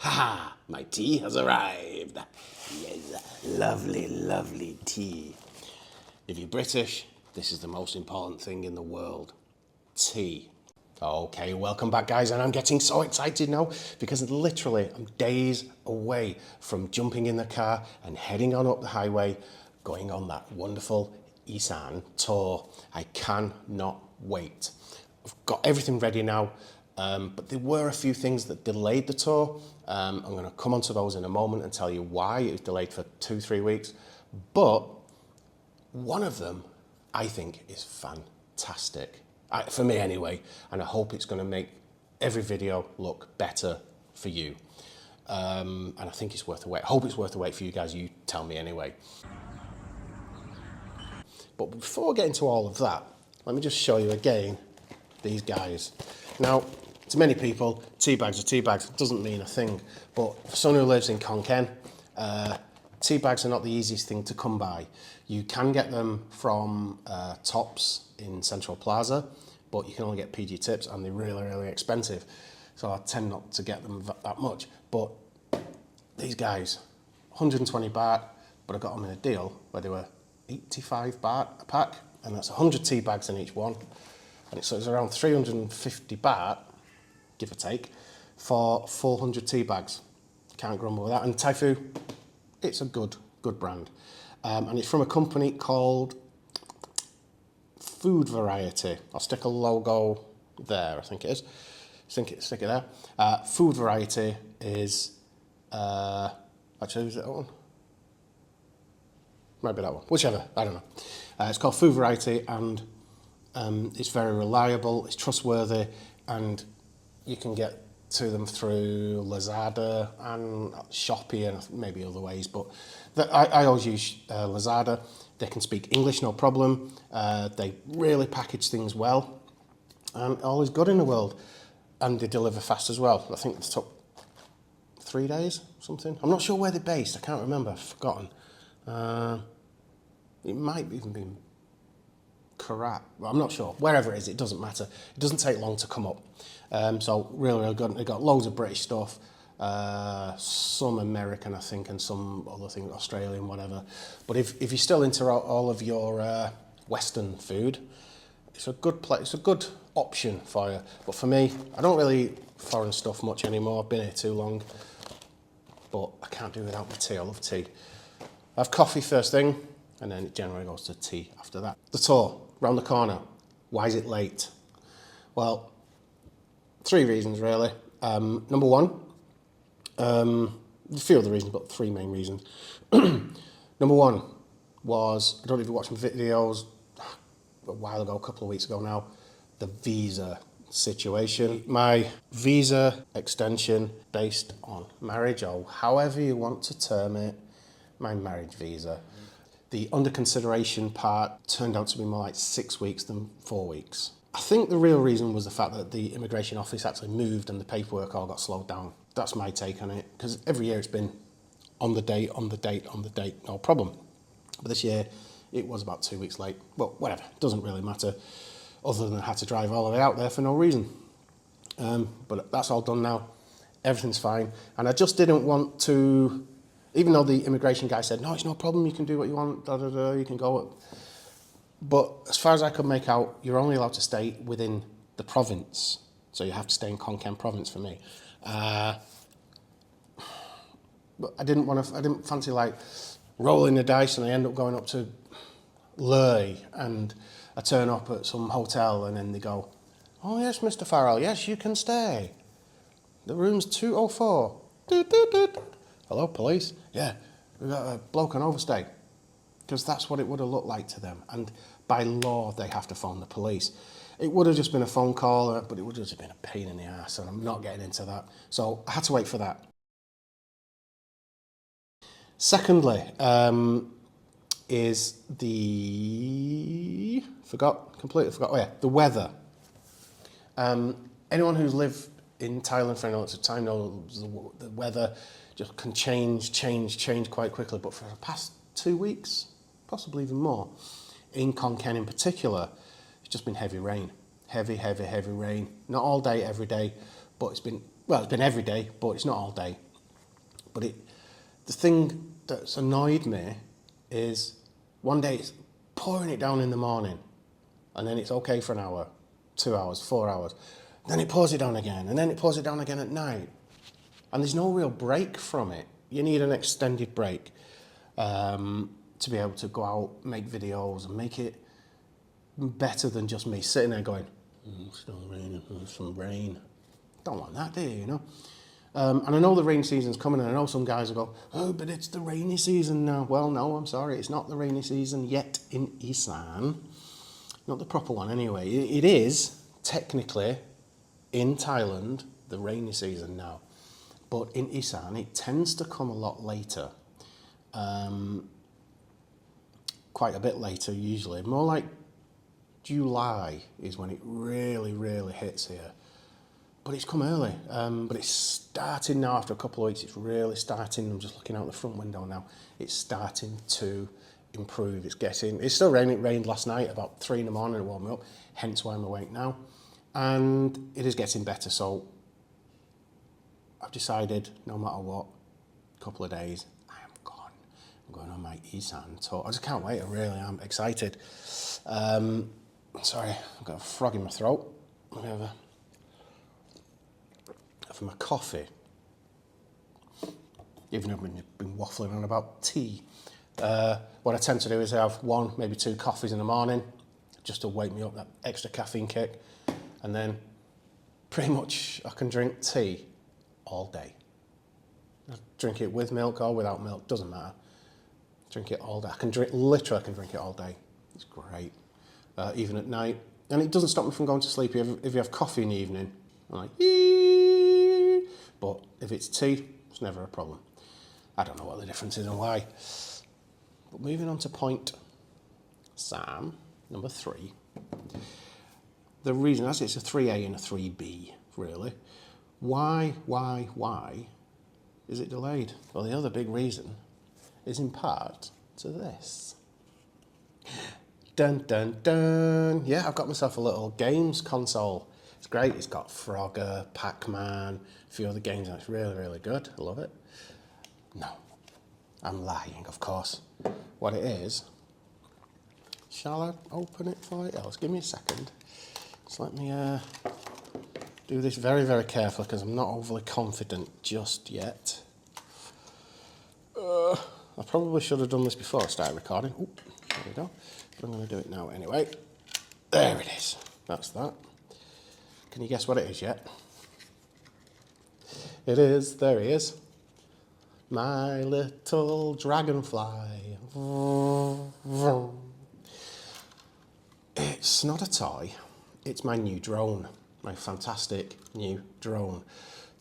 Ha! My tea has arrived. Yes, lovely, lovely tea. If you're British, this is the most important thing in the world. Tea. Okay, welcome back guys, and I'm getting so excited now because literally I'm days away from jumping in the car and heading on up the highway, going on that wonderful Isan tour. I cannot wait. I've got everything ready now, but there were a few things that delayed the tour. I'm going to come onto those in a moment and tell you why it was delayed for 2-3 weeks, but one of them I think is fantastic. For me anyway, and I hope it's going to make every video look better for you. And I think it's worth a wait. I hope it's worth a wait for you guys, you tell me anyway. But before I get into all of that, let me just show you again these guys. Now, to many people, tea bags are tea bags. It doesn't mean a thing. But for someone who lives in Khon Kaen, tea bags are not the easiest thing to come by. You can get them from Tops in Central Plaza, but you can only get PG tips and they're really, really expensive. So I tend not to get them that much. But these guys, 120 baht, but I got them in a deal where they were 85 baht a pack, and that's 100 tea bags in each one. And so it's around 350 baht, give or take, for 400 tea bags. Can't grumble with that. And Thai it's a good brand. And it's from a company called Food Variety. I'll stick a logo there, I think it is. Stick it there. Food Variety is, actually, is it that one? Might be that one, whichever, I don't know. It's called Food Variety, and it's very reliable, it's trustworthy, and you can get to them through Lazada and Shopee and maybe other ways, but I always use Lazada. They can speak English, no problem. They really package things well, and all is good in the world. And they deliver fast as well. I think it took 3 days, something. I'm not sure where they're based, I can't remember, I've forgotten. It might even be Karat, well, I'm not sure. Wherever it is, it doesn't matter. It doesn't take long to come up. So really, really good. They've got loads of British stuff, some American, I think, and some other things, Australian, whatever. But if you're still into all of your Western food, it's a good place. It's a good option for you. But for me, I don't really eat foreign stuff much anymore. I've been here too long. But I can't do without my tea. I love tea. I have coffee first thing, and then it generally goes to tea after that. The tour, round the corner. Why is it late? Well, 3 reasons really. Number one, a few other reasons, but 3 main reasons. Number one was, I don't know if you watched my videos a while ago, a couple of weeks ago now, the visa situation. My visa extension based on marriage, or however you want to term it, my marriage visa. The under consideration part turned out to be more like 6 weeks than 4 weeks. I think the real reason was the fact that the immigration office actually moved and the paperwork all got slowed down. That's my take on it, because every year it's been on the date, on the date, on the date, no problem. But this year it was about 2 weeks late. Well, whatever, doesn't really matter, other than I had to drive all the way out there for no reason. But that's all done now, everything's fine. And I just didn't want to, even though the immigration guy said, no, it's no problem, you can do what you want, you can go. But as far as I could make out, you're only allowed to stay within the province. So you have to stay in Khon Kaen province for me. But I didn't fancy like rolling the dice and I end up going up to Lurry and I turn up at some hotel and then they go, oh yes, Mr. Farrell, yes, you can stay. The room's 204. Doot, doot, doot. Hello, police. Yeah, we've got a bloke on overstay. Because that's what it would have looked like to them. And by law, they have to phone the police. It would have just been a phone call, but it would have just been a pain in the ass, and I'm not getting into that. So I had to wait for that. Secondly, is completely forgot. Oh yeah, the weather. Anyone who's lived in Thailand for any length of time knows the weather just can change quite quickly. But for the past 2 weeks, possibly even more, in Khon Kaen in particular, it's just been heavy rain. Heavy rain. Not all day, every day, but it's been every day, but it's not all day. But the thing that's annoyed me is one day it's pouring it down in the morning, and then it's okay for an hour, 2 hours, 4 hours. Then it pours it down again, and then it pours it down again at night. And there's no real break from it. You need an extended break to be able to go out, make videos, and make it better than just me sitting there going, still raining, some rain. Don't want that, do you, you know? And I know the rain season's coming, and I know some guys will go, oh, but it's the rainy season now. Well, no, I'm sorry, it's not the rainy season yet in Isan. Not the proper one, anyway. It is, technically, in Thailand, the rainy season now. But in Isan, it tends to come a lot later. Quite a bit later, usually. More like July is when it really, really hits here. But it's come early. But it's starting now after a couple of weeks. It's really starting. I'm just looking out the front window now. It's starting to improve. It's still raining. It rained last night about 3 in the morning. It woke me up. Hence why I'm awake now. And it is getting better. So I've decided, no matter what, a couple of days, I am gone. I'm going on my Isan tour. I just can't wait. I really am excited. Sorry, I've got a frog in my throat. Let me have for my coffee. Even though I've been waffling on about tea. What I tend to do is have 1, maybe 2 coffees in the morning, just to wake me up, that extra caffeine kick. And then pretty much I can drink tea all day. I drink it with milk or without milk, doesn't matter. Drink it all day. I can drink it all day. It's great. Even at night. And it doesn't stop me from going to sleep. If you have coffee in the evening, I'm like, eee! But if it's tea, it's never a problem. I don't know what the difference is and why. But moving on to point Sam, number 3. The reason, as it's a 3A and a 3B, really. Why is it delayed? Well, the other big reason is in part to this. Dun, dun, dun. Yeah, I've got myself a little games console. It's great. It's got Frogger, Pac-Man, a few other games, and it's really, really good. I love it. No, I'm lying, of course. What it is, shall I open it for you? Else, give me a second. Just let me do this very, very carefully because I'm not overly confident just yet. I probably should have done this before I started recording. Ooh, there we go. But I'm going to do it now anyway. There it is. That's that. Can you guess what it is yet? It is. There he is. My little dragonfly. It's not a toy. It's my new drone. My fantastic new drone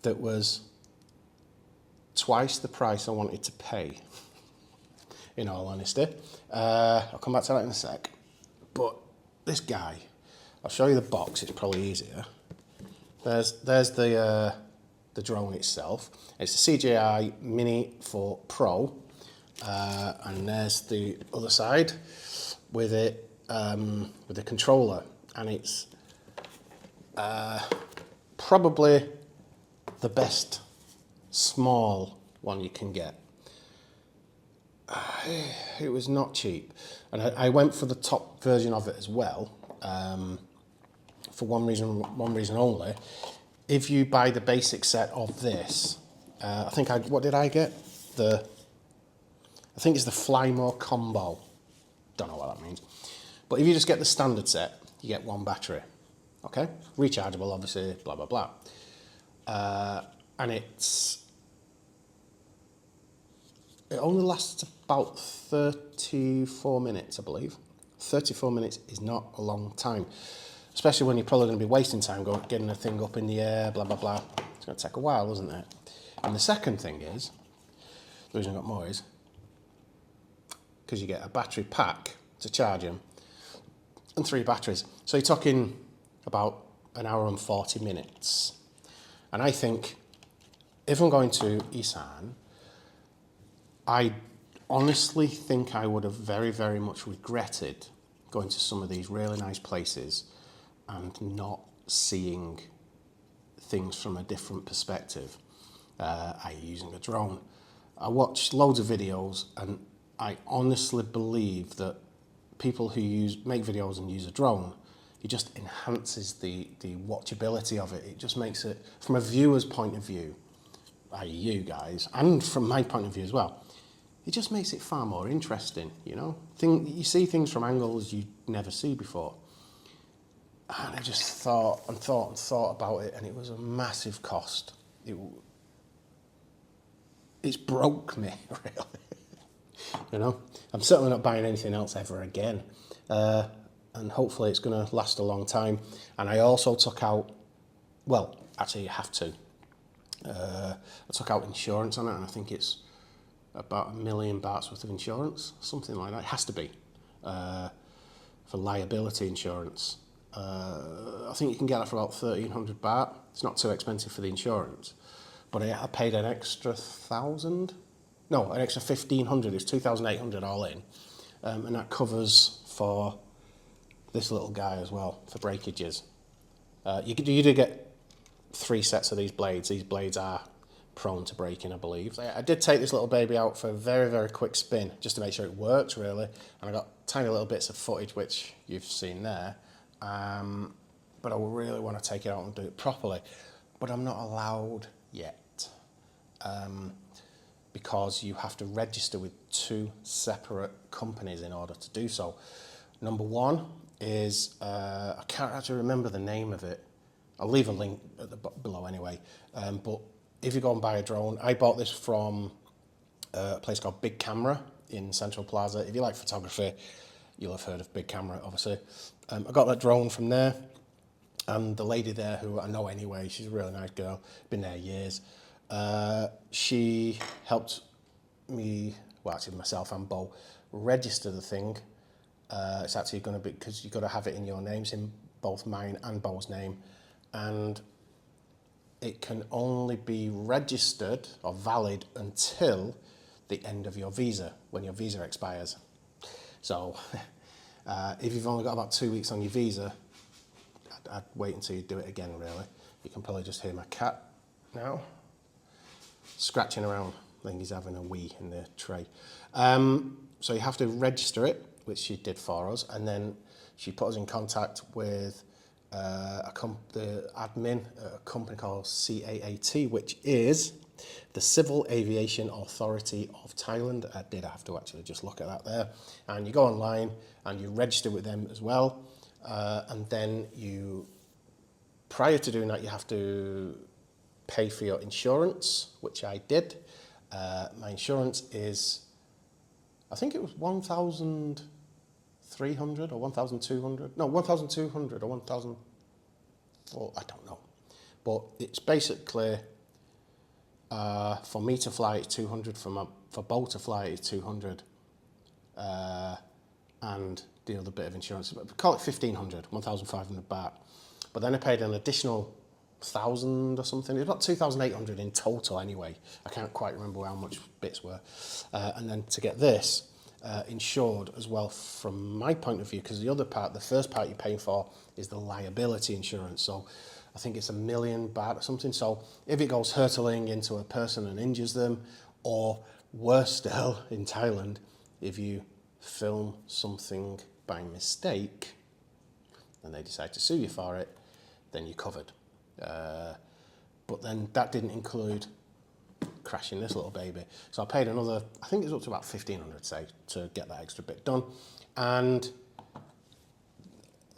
that was twice the price I wanted to pay, in all honesty. I'll come back to that in a sec. But this guy, I'll show you the box, it's probably easier. There's the drone itself. It's a CGI Mini 4 Pro, and there's the other side with it, with the controller, and it's probably the best small one you can get. It was not cheap, and I went for the top version of it as well, for one reason only. If you buy the basic set of this, what did I get? I think it's the Fly More combo. Don't know what that means. But if you just get the standard set, you get 1 battery. Okay? Rechargeable, obviously, blah, blah, blah. And it only lasts about 34 minutes, I believe. 34 minutes is not a long time, especially when you're probably going to be wasting time getting the thing up in the air, blah, blah, blah. It's going to take a while, isn't it? And the second thing is, the reason I got more is, because you get a battery pack to charge them, and 3 batteries. So you're talking about an hour and 40 minutes. And I think, if I'm going to Isan, I honestly think I would have very, very much regretted going to some of these really nice places and not seeing things from a different perspective. i.e. using a drone. I watched loads of videos, and I honestly believe that people who make videos and use a drone, it just enhances the watchability of it. It just makes it, from a viewer's point of view, i.e. you guys, and from my point of view as well, it just makes it far more interesting, you know? You see things from angles you never see before. And I just thought about it, and it was a massive cost. It's broke me, really. You know, I'm certainly not buying anything else ever again. And hopefully it's going to last a long time. And I also took out, well, actually you have to. I took out insurance on it, and I think it's about $1 million worth of insurance, something like that. It has to be, for liability insurance. I think you can get that for about 1,300 baht. It's not too expensive for the insurance. But I paid an extra 1,000? No, an extra 1,500. It's 2,800 all in. And that covers for this little guy as well, for breakages. You do get 3 sets of these blades. These blades are prone to breaking, I believe. I did take this little baby out for a very, very quick spin, just to make sure it works, really. And I got tiny little bits of footage, which you've seen there. But I really want to take it out and do it properly. But I'm not allowed yet. Because you have to register with 2 separate companies in order to do so. Number one is, I can't actually remember the name of it. I'll leave a link at the below anyway. But if you go and buy a drone, I bought this from a place called Big Camera in Central Plaza. If you like photography, you'll have heard of Big Camera, obviously. I got that drone from there, and the lady there, who I know anyway, she's a really nice girl, been there years. She helped me, well actually myself and Beau, register the thing. It's actually going to be, because you've got to have it in your names, in both mine and Beau's name, and it can only be registered or valid until the end of your visa, when your visa expires. So if you've only got about 2 weeks on your visa, I'd wait until you do it again, really. You can probably just hear my cat now scratching around. I think he's having a wee in the tray. So you have to register it, which she did for us, and then she put us in contact with the admin at a company called CAAT, which is the Civil Aviation Authority of Thailand. I did have to actually just look at that there. And you go online and you register with them as well. And then prior to doing that, you have to pay for your insurance, which I did. My insurance is, I think it was 1,300 or 1,200. No, 1,200 or 1,004, I don't know. But it's basically, for me to fly it's 200, for Beau to fly it's 200, and the other bit of insurance, call it 1,500, 1,500 baht. But then I paid an additional 1,000 or something. It was about 2,800 in total anyway. I can't quite remember how much bits were. And then to get this insured as well, from my point of view, because the other part, the first part you're paying for is the liability insurance. So I think it's 1 million baht or something. So if it goes hurtling into a person and injures them, or worse still in Thailand, if you film something by mistake and they decide to sue you for it, then you're covered. But then that didn't include crashing this little baby. So I paid another, I think it's up to about 1,500, say, to get that extra bit done. And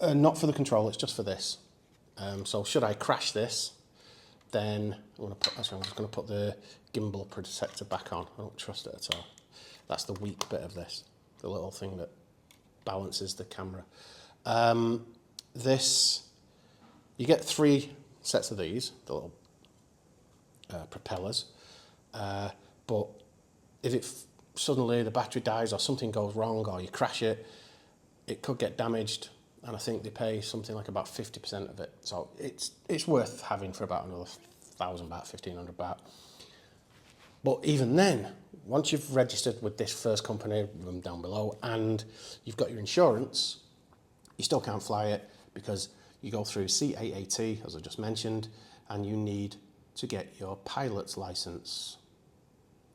not for the control, it's just for this. So should I crash this, then I'm just going to put the gimbal protector back on. I don't trust it at all. That's the weak bit of this, the little thing that balances the camera. You get 3 sets of these, the little propellers, but if suddenly the battery dies or something goes wrong or you crash it, it could get damaged, and I think they pay something like about 50% of it. So it's worth having for about another 1,000 baht, 1,500 baht. But even then, once you've registered with this first company, them down below, and you've got your insurance, you still can't fly it because you go through CAAT, as I just mentioned, and you need to get your pilot's license.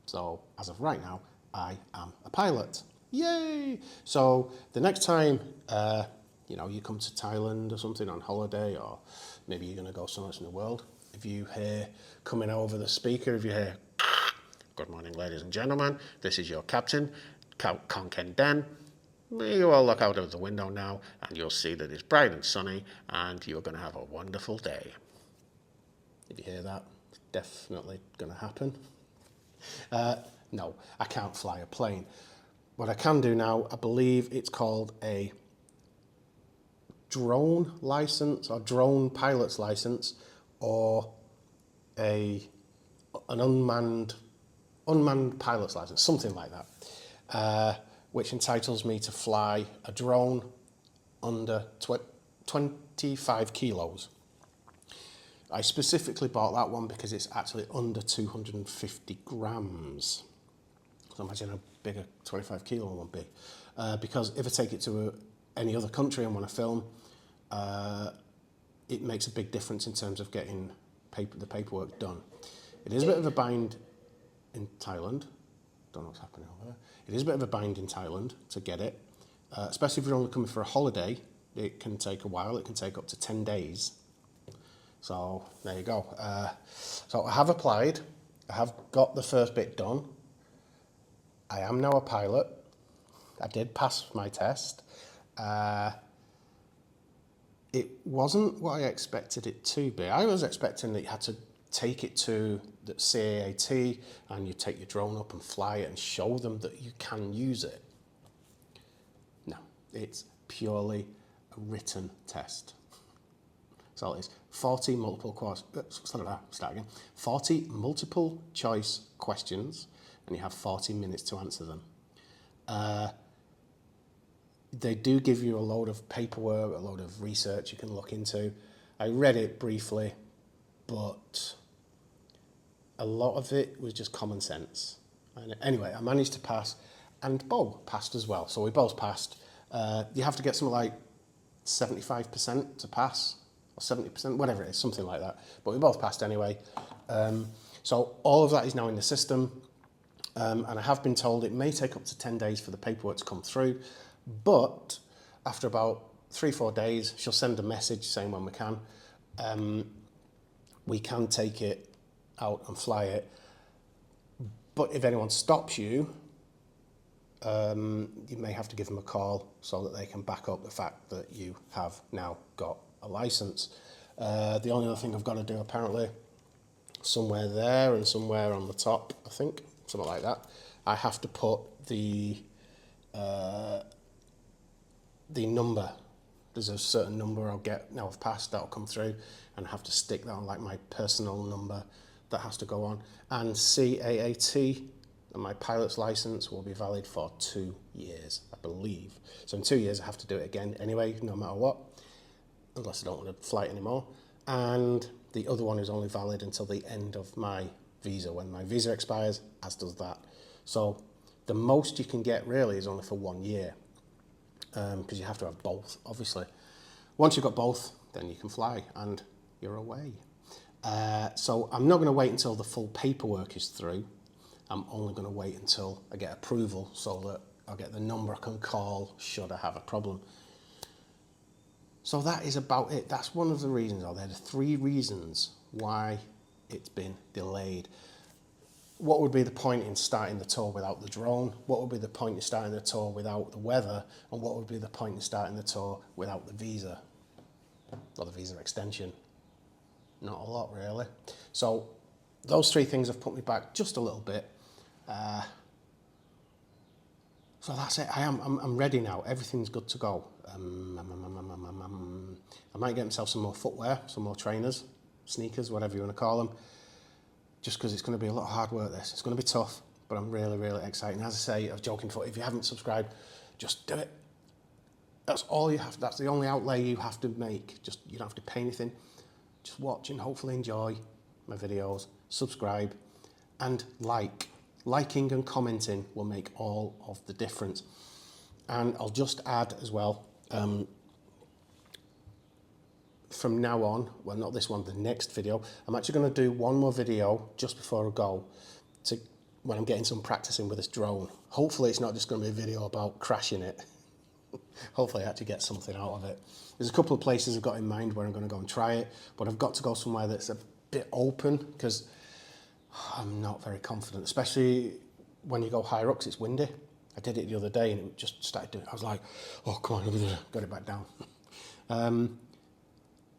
So as of right now, I am a pilot. Yay! So the next time, you know, you come to Thailand or something on holiday, or maybe you're going to go somewhere in the world, if you hear coming over the speaker, if you hear, "Good morning, ladies and gentlemen, this is your captain, Khon Kaen. You all look out of the window now and you'll see that it's bright and sunny and you're going to have a wonderful day." If you hear that, it's definitely going to happen. No, I can't fly a plane. What I can do now, I believe it's called a drone license or drone pilot's license, or an unmanned pilot's license, something like that, which entitles me to fly a drone under 25 kilos. I specifically bought that one because it's actually under 250 grams. So imagine how big a 25 kilo one would be. Because if I take it to any other country and want to film, it makes a big difference in terms of getting the paperwork done. It is a bit of a bind in Thailand. Don't know what's happening over there. It is a bit of a bind in Thailand to get it, especially if you're only coming for a holiday. It can take a while. It can take up to 10 days. So there you go. So I have applied. I have got the first bit done. I am now a pilot. I did pass my test. It wasn't what I expected it to be. I was expecting that you had to take it to the CAAT and you take your drone up and fly it and show them that you can use it. No, it's purely a written test. So it's 40 multiple choice questions, and you have 40 minutes to answer them. They do give you a load of paperwork, a load of research you can look into. I read it briefly, but a lot of it was just common sense. And anyway, I managed to pass, and Beau passed as well. So we both passed. You have to get something like 75% to pass, or 70%, whatever it is, something like that. But we both passed anyway. So all of that is now in the system. And I have been told it may take up to 10 days for the paperwork to come through. But after about 3-4 days, she'll send a message saying when we can take it out and fly it. But if anyone stops you, you may have to give them a call so that they can back up the fact that you have now got a license. The only other thing I've got to do, apparently, somewhere there and somewhere on the top, I think, something like that, I have to put the number. There's a certain number I'll get now I've passed, that'll come through, and I have to stick that on like my personal number that has to go on. And CAAT and my pilot's license will be valid for 2 years, I believe. So in 2 years I have to do it again anyway, no matter what, unless I don't want to fly it anymore. And the other one is only valid until the end of my visa. When my visa expires, as does that. So the most you can get really is only for 1 year, because you have to have both, obviously. Once you've got both, then you can fly and you're away. So I'm not going to wait until the full paperwork is through. I'm only going to wait until I get approval so that I'll get the number I can call should I have a problem. So that is about it. That's one of the reasons, or there are 3 reasons why it's been delayed. What would be the point in starting the tour without the drone? What would be the point in starting the tour without the weather? And what would be the point in starting the tour without the visa? Or the visa extension? Not a lot, really. So those 3 things have put me back just a little bit. So that's it. I'm ready now. Everything's good to go. I might get myself some more footwear, some more trainers, sneakers, whatever you want to call them. Just because it's going to be a lot of hard work, this. It's going to be tough, but I'm really, really excited. And as I say, I was joking for, if you haven't subscribed, just do it. That's all you have. That's the only outlay you have to make. You don't have to pay anything. Just watch and hopefully enjoy my videos. Subscribe and like. Liking and commenting will make all of the difference. And I'll just add as well, from now on, well, not this one, the next video, I'm actually going to do one more video just before I go to when I'm getting some practicing with this drone. Hopefully it's not just going to be a video about crashing it. Hopefully I actually get something out of it. There's a couple of places I've got in mind where I'm going to go and try it, but I've got to go somewhere that's a bit open because I'm not very confident, especially when you go higher up 'cause it's windy. I did it the other day and it just started doing it. I was like, oh, come on, got it back down.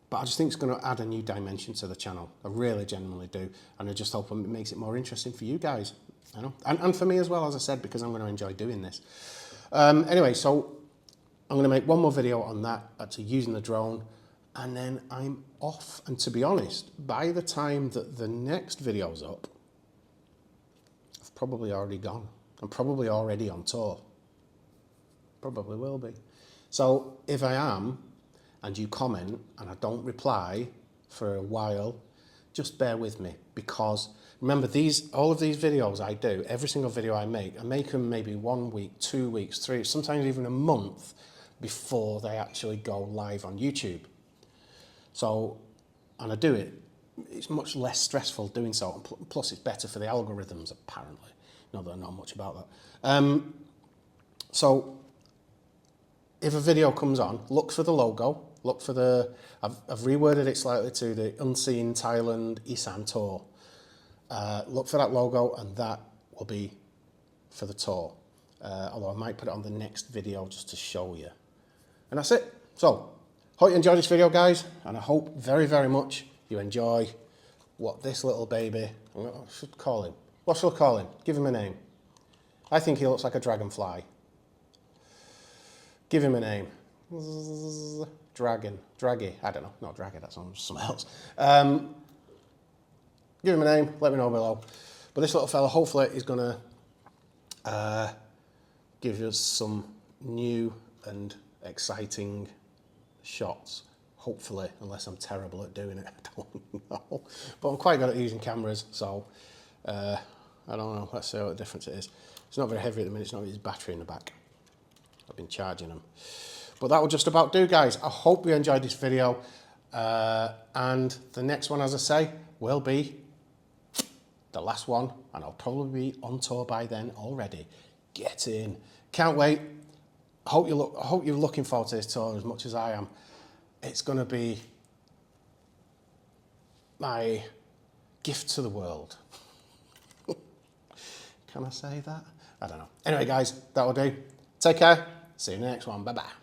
But I just think it's going to add a new dimension to the channel. I really genuinely do. And I just hope it makes it more interesting for you guys. I know. And for me as well, as I said, because I'm going to enjoy doing this. Anyway, so I'm going to make one more video on that, actually using the drone, and then I'm off. And to be honest, by the time that the next video's up, I've probably already gone. I'm probably already on tour. Probably will be. So if I am, and you comment, and I don't reply for a while, just bear with me, because remember, all of these videos I do, every single video I make them maybe 1 week, 2 weeks, 3, sometimes even a month before they actually go live on YouTube. So, and I do it, it's much less stressful doing so, and plus it's better for the algorithms, apparently. Not that I know much about that. So, if a video comes on, look for the logo, look for the, I've reworded it slightly to the Unseen Thailand Isan tour. Look for that logo, and that will be for the tour. Although I might put it on the next video just to show you. And that's it. So, hope you enjoyed this video, guys, and I hope very, very much you enjoy what this little baby, I should call him. What shall I call him? Give him a name. I think he looks like a dragonfly. Give him a name. Draggy. I don't know. Not Draggy, that's something else. Give him a name, let me know below. But this little fella, hopefully, is going to give us some new and exciting shots. Hopefully, unless I'm terrible at doing it. I don't know. But I'm quite good at using cameras, so I don't know. Let's see what the difference it is. It's not very heavy at the minute. It's not his battery in the back. I've been charging them. But that will just about do, guys. I hope you enjoyed this video. And the next one, as I say, will be the last one. And I'll probably be on tour by then already. Get in. Can't wait. I hope you're looking forward to this tour as much as I am. It's going to be my gift to the world. Can I say that? I don't know. Anyway, guys, that'll do. Take care. See you in the next one. Bye-bye.